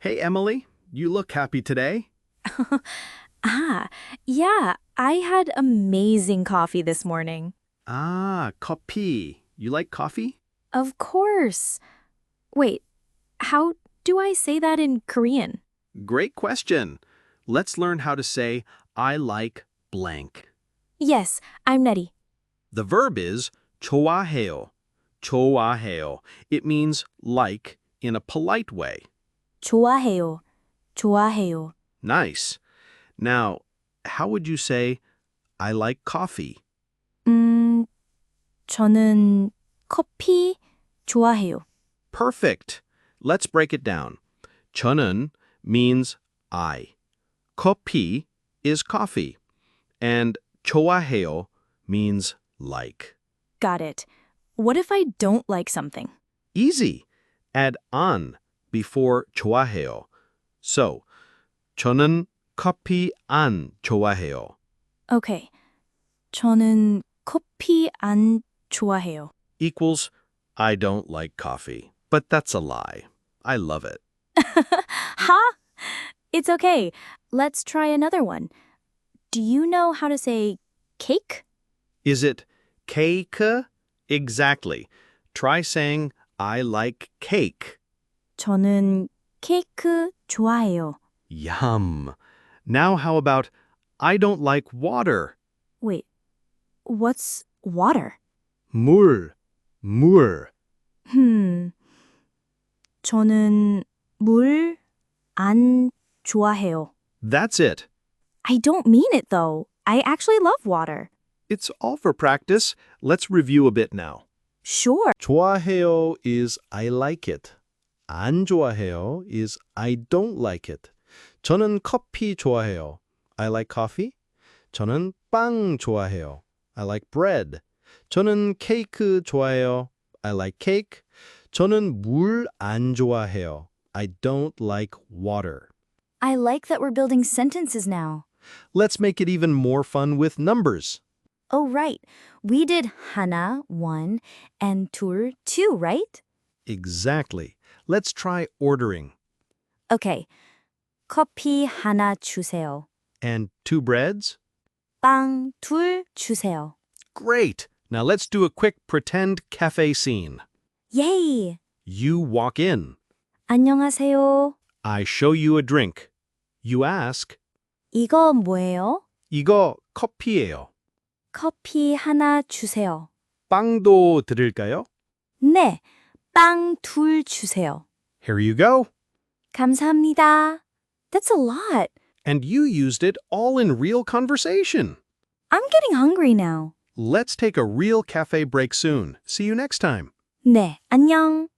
Hey, Emily, you look happy today. Yeah, I had amazing coffee this morning. Ah, 커피. You like coffee? Of course. Wait, how do I say that in Korean? Great question. Let's learn how to say, I like blank. Yes, I'm ready. The verb is 좋아해요. 좋아해요. It means like in a polite way. 좋아해요. 좋아해요. Nice. Now, how would you say, I like coffee? 음, 저는 커피 좋아해요. Perfect. Let's break it down. 저는 means I. 커피 is coffee. And 좋아해요 means like. Got it. What if I don't like something? Easy. Add an before 좋아해요. So, 저는 커피 안 좋아해요. Okay. 저는 커피 안 좋아해요. Equals, I don't like coffee. But that's a lie. I love it. Ha! It's okay. Let's try another one. Do you know how to say cake? Is it cake? Exactly. Try saying, I like cake. 저는 케이크 좋아해요. Yum. Now how about, I don't like water? Wait, what's water? 물. 저는 물 안 좋아해요. That's it. I don't mean it though. I actually love water. It's all for practice. Let's review a bit now. Sure. 좋아해요 is I like it. 안 좋아해요 is I don't like it. 저는 커피 좋아해요. I like coffee. 저는 빵 좋아해요. I like bread. 저는 케이크 좋아해요. I like cake. 저는 물 안 좋아해요. I don't like water. I like that we're building sentences now. Let's make it even more fun with numbers. Oh, right. We did hana, 1, and 둘, 2, right? Exactly. Let's try ordering. Okay. 커피 하나 주세요. And 2 breads? 빵 둘 주세요. Great! Now let's do a quick pretend cafe scene. Yay! You walk in. 안녕하세요. I show you a drink. You ask, 이거 뭐예요? 이거 커피예요. 커피 하나 주세요. 빵도 드릴까요? 네, 빵 둘 주세요. Here you go. 감사합니다. That's a lot. And you used it all in real conversation. I'm getting hungry now. Let's take a real cafe break soon. See you next time. 네, 안녕.